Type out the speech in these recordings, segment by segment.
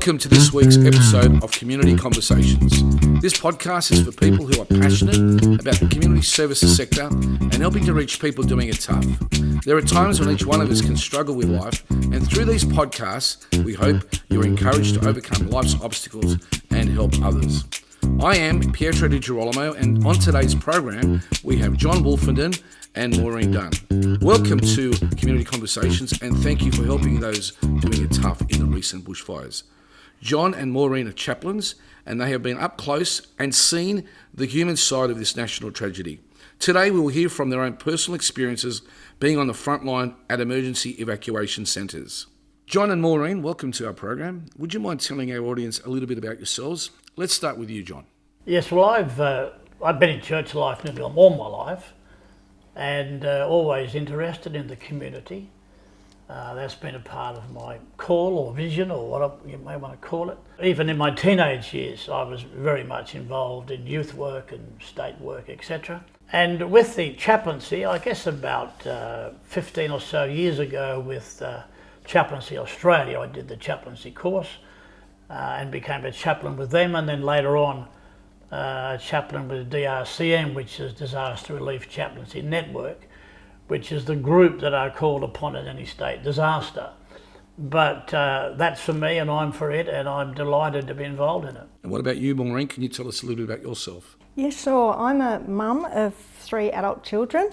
Welcome to this week's episode of Community Conversations. This podcast is for people who are passionate about the community services sector and helping to reach people doing it tough. There are times when each one of us can struggle with life, and through these podcasts, we hope you're encouraged to overcome life's obstacles and help others. I am Pietro Di Girolamo, and on today's program, we have John Wolfenden and Maureen Dunn. Welcome to Community Conversations, and thank you for helping those doing it tough in the recent bushfires. John and Maureen are chaplains, and they have been up close and seen the human side of this national tragedy. Today, we will hear from their own personal experiences being on the front line at emergency evacuation centres. John and Maureen, welcome to our program. Would you mind telling our audience a little bit about yourselves? Let's start with you, John. Yes, well, I've been in church life nearly all my life, and always interested in the community. That's been a part of my call or vision, or what you may want to call it. Even in my teenage years, I was very much involved in youth work and state work, etc. And with the chaplaincy, I guess about 15 or so years ago with Chaplaincy Australia, I did the chaplaincy course and became a chaplain with them, and then later on chaplain with DRCN, which is Disaster Relief Chaplaincy Network, which is the group that are called upon in any state disaster. But that's for me, and I'm for it, and I'm delighted to be involved in it. And what about you, Maureen? Can you tell us a little bit about yourself? Yeah, sure. I'm a mum of 3 adult children.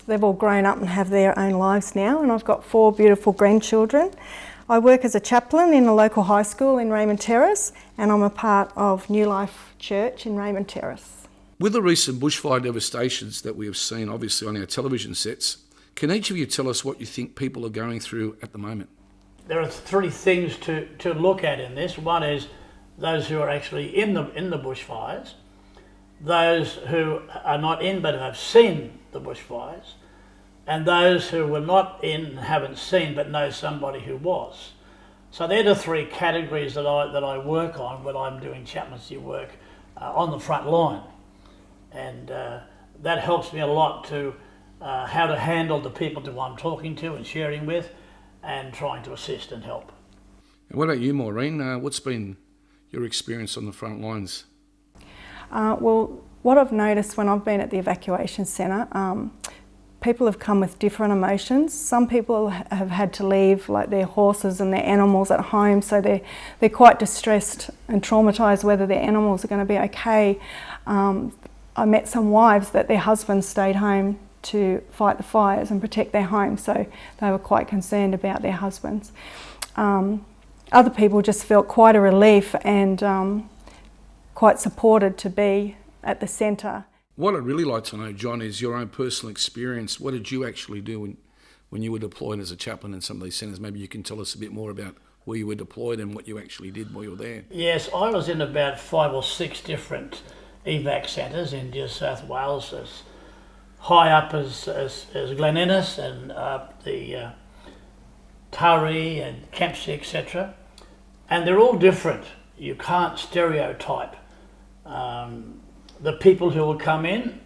They've all grown up and have their own lives now, and I've got 4 beautiful grandchildren. I work as a chaplain in a local high school in Raymond Terrace, and I'm a part of New Life Church in Raymond Terrace. With the recent bushfire devastations that we have seen, obviously, on our television sets, can each of you tell us what you think people are going through at the moment? There are 3 things to look at in this. One is those who are actually in the bushfires, those who are not in but have seen the bushfires, and those who were not in and haven't seen but know somebody who was. So they're the 3 categories that I work on when I'm doing chaplaincy work on the front line. And that helps me a lot to how to handle the people who I'm talking to and sharing with and trying to assist and help. And what about you, Maureen? What's been your experience on the front lines? Well, what I've noticed when I've been at the evacuation centre, people have come with different emotions. Some people have had to leave like their horses and their animals at home, so they're quite distressed and traumatised whether their animals are going to be okay. I met some wives that their husbands stayed home to fight the fires and protect their home, so they were quite concerned about their husbands. Other people just felt quite a relief and quite supported to be at the centre. What I'd really like to know, John, is your own personal experience. What did you actually do when you were deployed as a chaplain in some of these centres? Maybe you can tell us a bit more about where you were deployed and what you actually did while you were there. Yes, I was in about 5 or 6 different evac centres in New South Wales, as high up as Glen Innes and the Taree and Kempsey, etc. And they're all different. You can't stereotype the people who will come in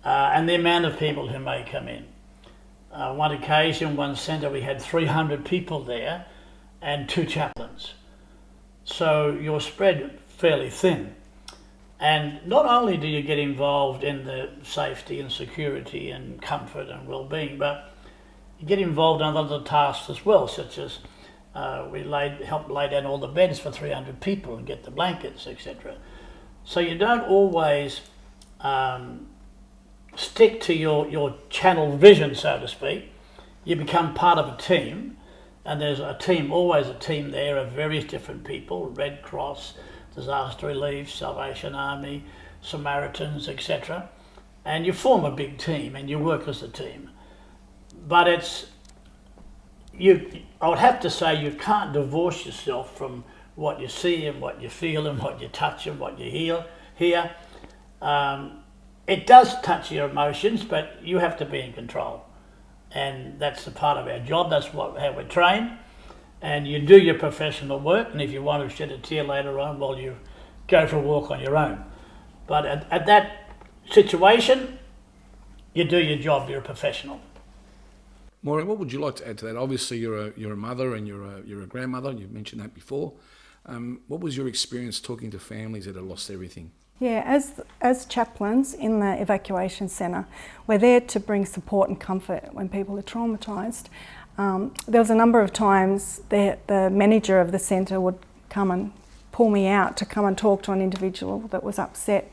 and the amount of people who may come in. One occasion, one centre, we had 300 people there and 2 chaplains. So you're spread fairly thin. And not only do you get involved in the safety and security and comfort and well-being, but you get involved in other tasks as well, such as we helped lay down all the beds for 300 people and get the blankets, etc. So you don't always stick to your channel vision, so to speak. You become part of a team, and there's always a team there of various different people, Red Cross, Disaster Relief, Salvation Army, Samaritans, etc. And you form a big team and you work as a team. But I would have to say you can't divorce yourself from what you see and what you feel and what you touch and what you hear. It does touch your emotions, but you have to be in control. And that's a part of our job. That's how we're trained. And you do your professional work, and if you want to shed a tear later on, well, you go for a walk on your own. But at that situation, you do your job, you're a professional. Maureen, what would you like to add to that? Obviously, you're a mother and you're a grandmother. You've mentioned that before. What was your experience talking to families that had lost everything? Yeah, as chaplains in the evacuation centre, we're there to bring support and comfort when people are traumatised. There was a number of times the manager of the centre would come and pull me out to come and talk to an individual that was upset.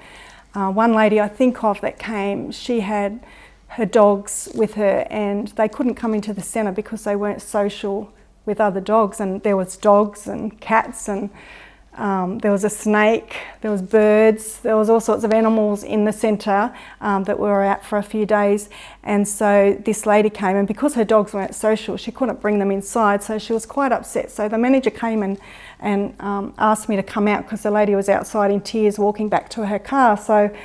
One lady I think of that came, she had her dogs with her and they couldn't come into the centre because they weren't social with other dogs, and there was dogs and cats and there was a snake, there was birds, there was all sorts of animals in the centre that we were at for a few days. And so this lady came, and because her dogs weren't social, she couldn't bring them inside, so she was quite upset. So the manager came and asked me to come out because the lady was outside in tears walking back to her car. So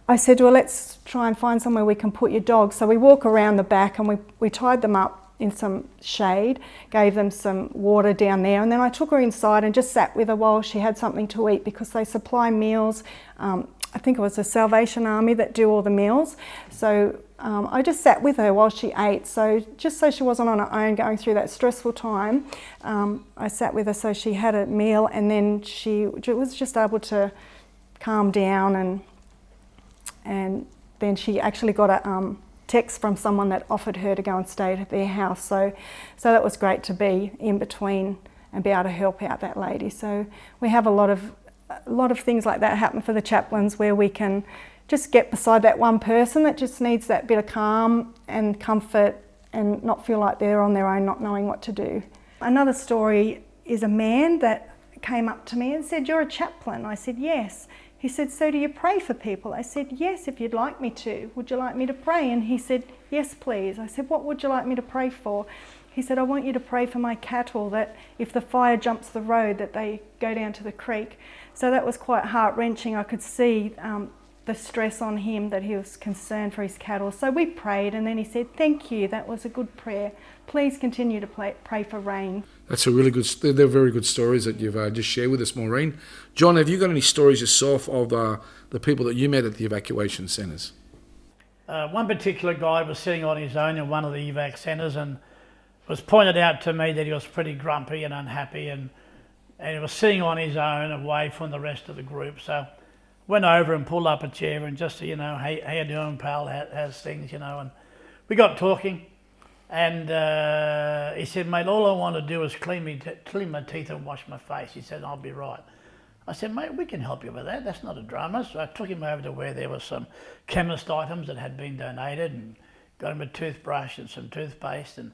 I said, well, let's try and find somewhere we can put your dogs. So we walk around the back and we tied them up in some shade, gave them some water down there, and then I took her inside and just sat with her while she had something to eat, because they supply meals. I think it was the Salvation Army that do all the meals. So I just sat with her while she ate. So just so she wasn't on her own going through that stressful time, I sat with her so she had a meal, and then she was just able to calm down, and then she actually got a text from someone that offered her to go and stay at their house. So that was great to be in between and be able to help out that lady. So we have a lot of things like that happen for the chaplains, where we can just get beside that one person that just needs that bit of calm and comfort and not feel like they're on their own, not knowing what to do. Another story is a man that came up to me and said, "You're a chaplain?" I said, "Yes." He said, "So do you pray for people?" I said, "Yes, if you'd like me to. Would you like me to pray?" And he said, "Yes, please." I said, "What would you like me to pray for?" He said, "I want you to pray for my cattle, that if the fire jumps the road, that they go down to the creek." So that was quite heart-wrenching. I could see the stress on him, that he was concerned for his cattle. So we prayed, and then he said, "Thank you, that was a good prayer. Please continue to pray for rain." That's a really good. They're very good stories that you've just shared with us, Maureen. John, have you got any stories yourself of the people that you met at the evacuation centres? One particular guy was sitting on his own in one of the evac centres, and it was pointed out to me that he was pretty grumpy and unhappy, and he was sitting on his own away from the rest of the group. So went over and pulled up a chair and just said, "How you doing, pal? How's things?" And we got talking. And he said, "Mate, all I want to do is clean my teeth and wash my face." He said, "I'll be right." I said, "Mate, we can help you with that. That's not a drama." So I took him over to where there was some chemist items that had been donated, and got him a toothbrush and some toothpaste, and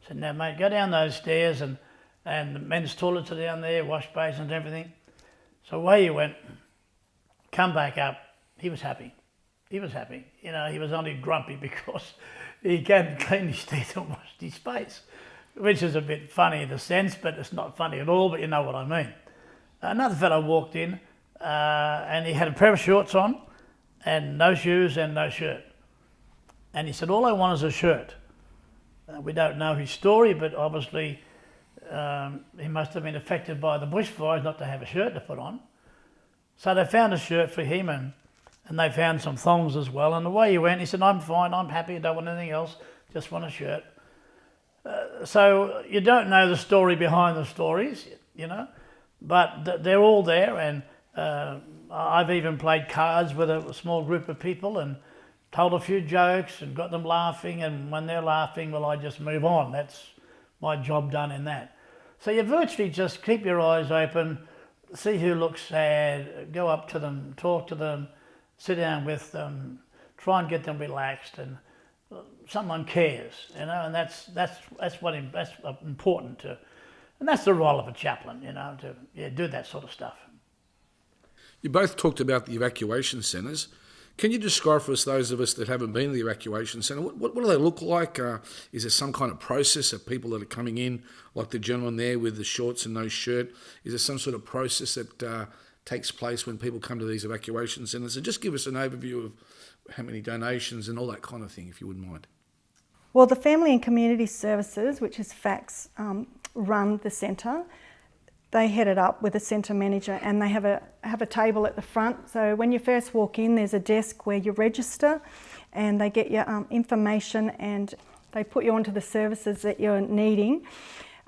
said, "Now, mate, go down those stairs, and the men's toilets are down there, wash basins and everything." So away he went, come back up. He was happy. He was happy. He was only grumpy because he hadn't cleaned his teeth and washed his face, which is a bit funny in a sense, but it's not funny at all, but you know what I mean. Another fellow walked in and he had a pair of shorts on and no shoes and no shirt. And he said, "All I want is a shirt." We don't know his story, but obviously he must have been affected by the bushfires not to have a shirt to put on. So they found a shirt for him, and they found some thongs as well. And away he went. He said, "I'm fine, I'm happy, I don't want anything else, just want a shirt." So you don't know the story behind the stories, but they're all there. And I've even played cards with a small group of people and told a few jokes and got them laughing. And when they're laughing, well, I just move on. That's my job done in that. So you virtually just keep your eyes open, see who looks sad, go up to them, talk to them, sit down with them, try and get them relaxed, and someone cares, and that's important to, and that's the role of a chaplain, to do that sort of stuff. You both talked about the evacuation centres. Can you describe for us, those of us that haven't been to the evacuation centre, what do they look like? Is there some kind of process of people that are coming in, like the gentleman there with the shorts and no shirt? Is there some sort of process that takes place when people come to these evacuation centres? And just give us an overview of how many donations and all that kind of thing, if you wouldn't mind. Well, the Family and Community Services, which is FACS, run the centre. They head it up with a centre manager, and they have a table at the front. So when you first walk in, there's a desk where you register, and they get your information, and they put you onto the services that you're needing.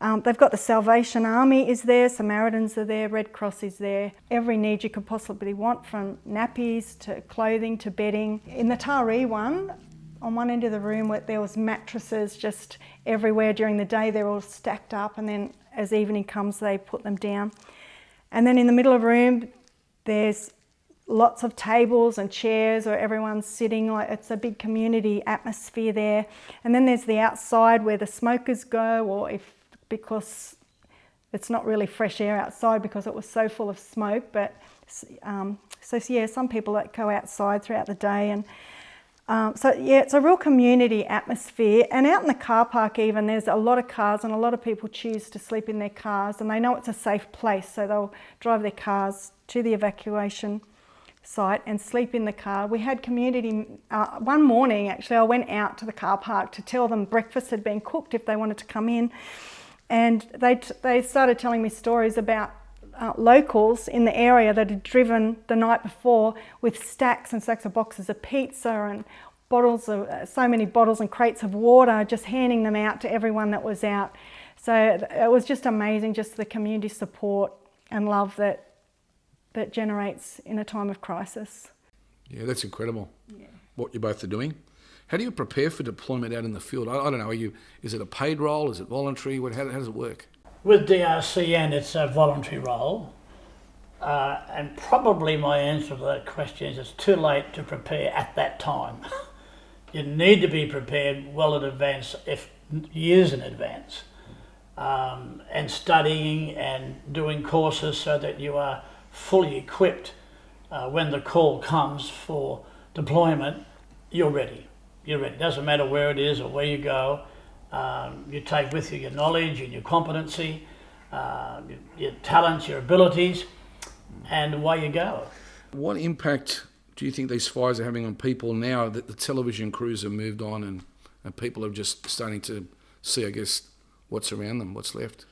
They've got the Salvation Army is there, Samaritans are there, Red Cross is there. Every need you could possibly want, from nappies to clothing to bedding. In the Taree one, on one end of the room where there was mattresses just everywhere during the day. They're all stacked up, and then as evening comes they put them down. And then in the middle of the room there's lots of tables and chairs where everyone's sitting. Like, it's a big community atmosphere there. And then there's the outside where the smokers go, or because it's not really fresh air outside because it was so full of smoke. But some people that go outside throughout the day. And it's a real community atmosphere. And out in the car park even, there's a lot of cars, and a lot of people choose to sleep in their cars, and they know it's a safe place, so they'll drive their cars to the evacuation site and sleep in the car. We had community, one morning actually I went out to the car park to tell them breakfast had been cooked if they wanted to come in, and they started telling me stories about locals in the area that had driven the night before with stacks and stacks of boxes of pizza and so many bottles and crates of water, just handing them out to everyone that was out. So it was just amazing, just the community support and love that generates in a time of crisis. Yeah, that's incredible. Yeah. What you both are doing. How do you prepare for deployment out in the field? I don't know. Is it a paid role? Is it voluntary? How does it work? With DRCN, it's a voluntary role. And probably my answer to that question is it's too late to prepare at that time. You need to be prepared well in advance, if years in advance, and studying and doing courses so that you are fully equipped when the call comes for deployment. You're ready. It doesn't matter where it is or where you go. You take with you your knowledge and your competency, your talents, your abilities, and away you go. What impact do you think these fires are having on people now that the television crews have moved on and people are just starting to see, I guess, what's around them, what's left?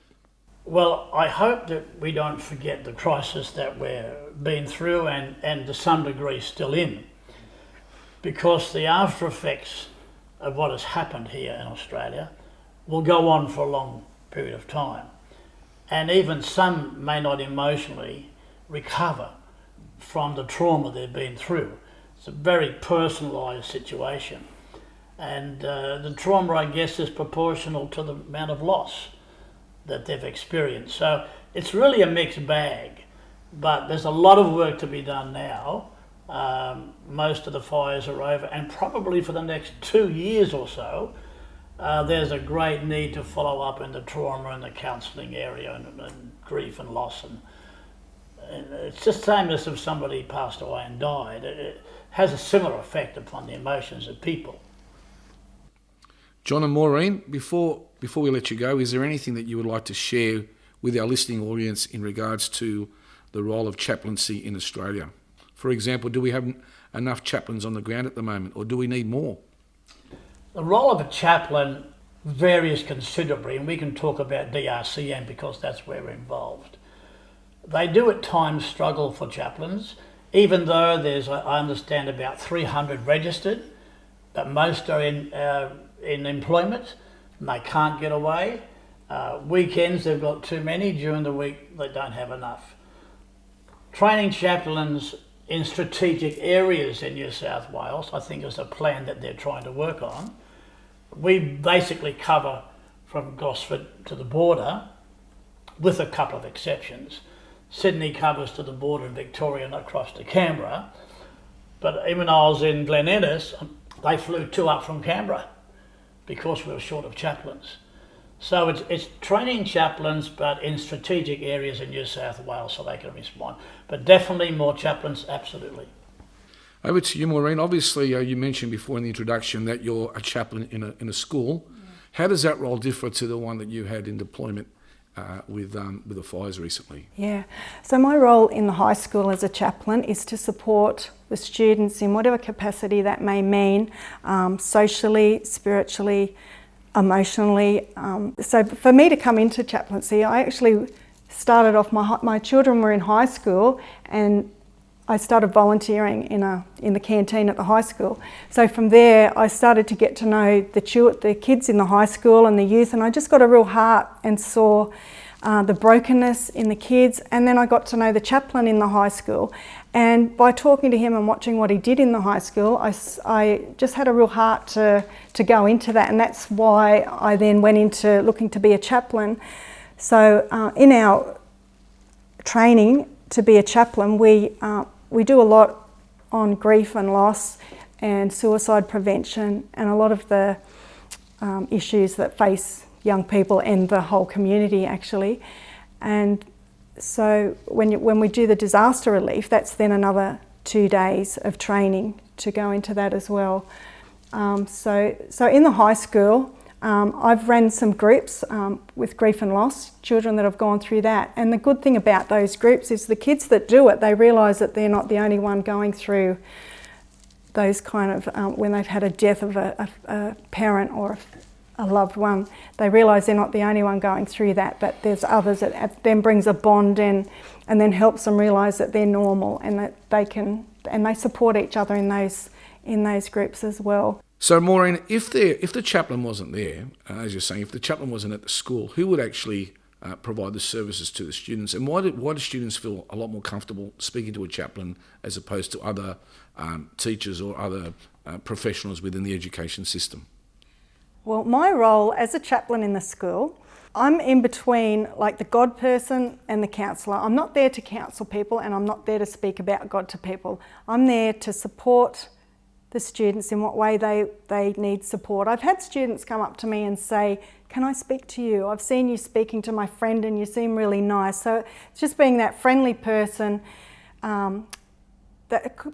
Well, I hope that we don't forget the crisis that we're been through and to some degree still in, because the after effects of what has happened here in Australia will go on for a long period of time. And even some may not emotionally recover from the trauma they've been through. It's a very personalised situation. And the trauma, I guess, is proportional to the amount of loss that they've experienced. So it's really a mixed bag, but there's a lot of work to be done now. Most of the fires are over, and probably for the next 2 years or so, there's a great need to follow up in the trauma and the counselling area and grief and loss. And it's just the same as if somebody passed away and died. It has a similar effect upon the emotions of people. John and Maureen, before we let you go, is there anything that you would like to share with our listening audience in regards to the role of chaplaincy in Australia? For example, do we have enough chaplains on the ground at the moment, or do we need more? The role of a chaplain varies considerably, and we can talk about DRCN because that's where we're involved. They do at times struggle for chaplains, even though there's, I understand, about 300 registered, but most are in employment and they can't get away. Weekends they've got too many, during the week they don't have enough. Training chaplains in strategic areas in New South Wales, I think, is a plan that they're trying to work on. We basically cover from Gosford to the border, with a couple of exceptions. Sydney covers to the border in Victoria and across to Canberra. But even when I was in Glen Innes, they flew 2 up from Canberra because we were short of chaplains. So it's training chaplains, but in strategic areas in New South Wales so they can respond. But definitely more chaplains, absolutely. Over to you, Maureen. Obviously, you mentioned before in the introduction that you're a chaplain in a school. Yeah. How does that role differ to the one that you had in deployment with the fires recently? Yeah, so my role in the high school as a chaplain is to support the students in whatever capacity that may mean, socially, spiritually, emotionally. So for me to come into chaplaincy, I actually started off, my children were in high school, and I started volunteering in the canteen at the high school. So from there, I started to get to know the kids in the high school and the youth, and I just got a real heart and saw the brokenness in the kids. And then I got to know the chaplain in the high school. And by talking to him and watching what he did in the high school, I just had a real heart to go into that. And that's why I then went into looking to be a chaplain. So in our training to be a chaplain, we do a lot on grief and loss and suicide prevention and a lot of the issues that face young people and the whole community actually. And so when we do the disaster relief, that's then another 2 days of training to go into that as well. So in the high school, I've ran some groups with grief and loss, children that have gone through that. And the good thing about those groups is the kids that do it, they realise that they're not the only one going through those kind of, when they've had a death of a parent or a loved one, they realise they're not the only one going through that, but there's others that then brings a bond in and then helps them realise that they're normal and that they support each other in those groups as well. So Maureen, if the chaplain wasn't there, as you're saying, if the chaplain wasn't at the school, who would actually provide the services to the students? And why do students feel a lot more comfortable speaking to a chaplain as opposed to other teachers or other professionals within the education system? Well, my role as a chaplain in the school, I'm in between like the God person and the counsellor. I'm not there to counsel people and I'm not there to speak about God to people. I'm there to support the students in what way they need support. I've had students come up to me and say, can I speak to you? I've seen you speaking to my friend and you seem really nice. So it's just being that friendly person,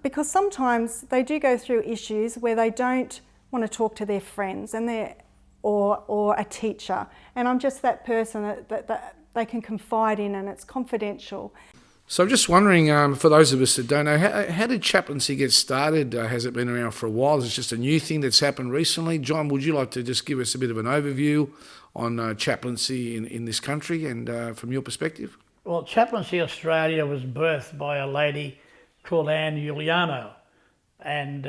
because sometimes they do go through issues where they don't want to talk to their friends and or a teacher. And I'm just that person that they can confide in and it's confidential. So I'm just wondering, for those of us that don't know, how did chaplaincy get started? Has it been around for a while? Is it just a new thing that's happened recently? John, would you like to just give us a bit of an overview on chaplaincy in this country and from your perspective? Well, Chaplaincy Australia was birthed by a lady called Anne Giuliano, and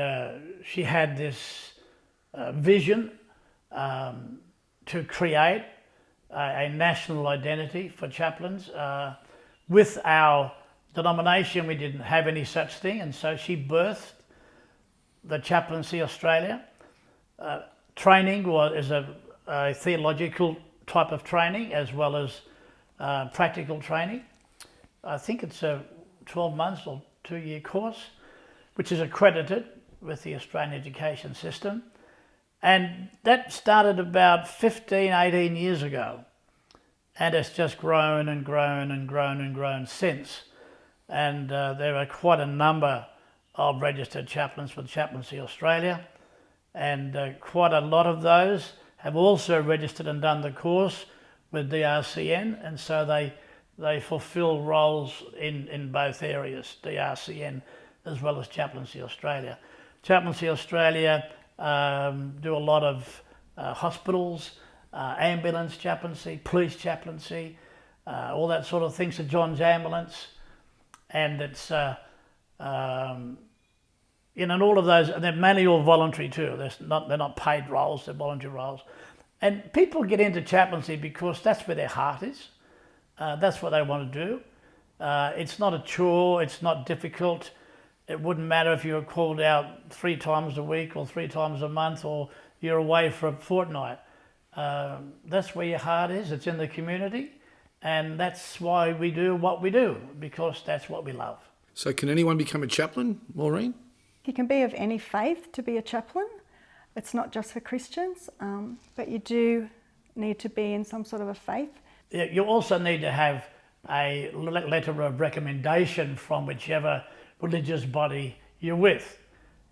she had this vision to create a national identity for chaplains. With our denomination, we didn't have any such thing, and so she birthed the Chaplaincy Australia. Training is a theological type of training as well as practical training. I think it's a 12 months or 2-year course, which is accredited with the Australian education system. And that started about 15, 18 years ago. And it's just grown and grown and grown and grown since. And there are quite a number of registered chaplains with Chaplaincy Australia. And quite a lot of those have also registered and done the course with DRCN. And so they fulfil roles in both areas, DRCN as well as Chaplaincy Australia. Chaplaincy Australia do a lot of hospitals, ambulance chaplaincy, police chaplaincy, all that sort of thing, St John's Ambulance, and it's and all of those, and they're mainly all voluntary too. They're not paid roles, they're voluntary roles, and people get into chaplaincy because that's where their heart is. That's what they want to do. It's not a chore. It's not difficult. It wouldn't matter if you were called out 3 times a week or 3 times a month, or you're away for a fortnight. That's where your heart is. It's in the community, and that's why we do what we do, because that's what we love. So can anyone become a chaplain, Maureen? You can be of any faith to be a chaplain. It's not just for Christians, but you do need to be in some sort of a faith. You also need to have a letter of recommendation from whichever religious body you're with.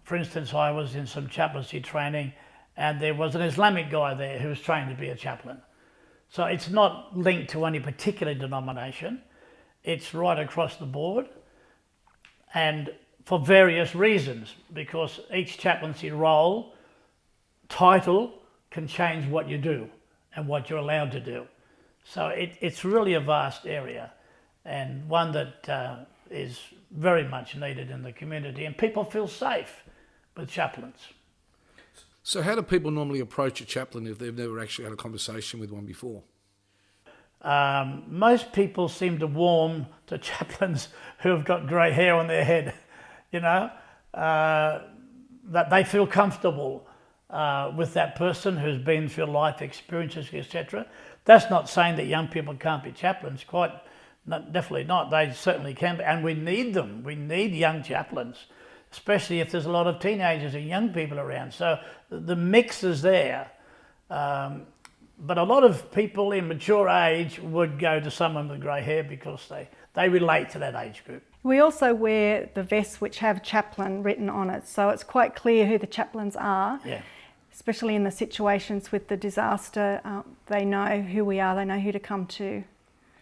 For instance, I was in some chaplaincy training and there was an Islamic guy there who was trained to be a chaplain. So it's not linked to any particular denomination. It's right across the board, and for various reasons, because each chaplaincy role title can change what you do and what you're allowed to do. So it's really a vast area, and one that is very much needed in the community, and people feel safe with chaplains. So how do people normally approach a chaplain if they've never actually had a conversation with one before? Most people seem to warm to chaplains who have got grey hair on their head, that they feel comfortable with that person who's been through life experiences, etc. That's not saying that young people can't be chaplains, definitely not. They certainly can be, and we need them. We need young chaplains, especially if there's a lot of teenagers and young people around. So the mix is there. But a lot of people in mature age would go to someone with grey hair because they relate to that age group. We also wear the vests which have chaplain written on it, so it's quite clear who the chaplains are. Yeah. Especially in the situations with the disaster, they know who we are, they know who to come to.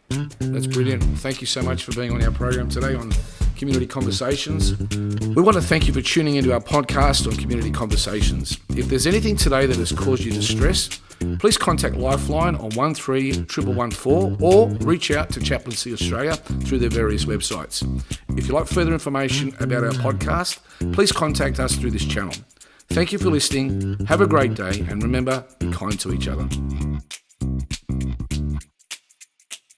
That's brilliant. Thank you so much for being on our program today on Community Conversations. We want to thank you for tuning into our podcast on Community Conversations. If there's anything today that has caused you distress, please contact Lifeline on 131114 or reach out to Chaplaincy Australia through their various websites. If you'd like further information about our podcast, please contact us through this channel. Thank you for listening. Have a great day, and remember, be kind to each other.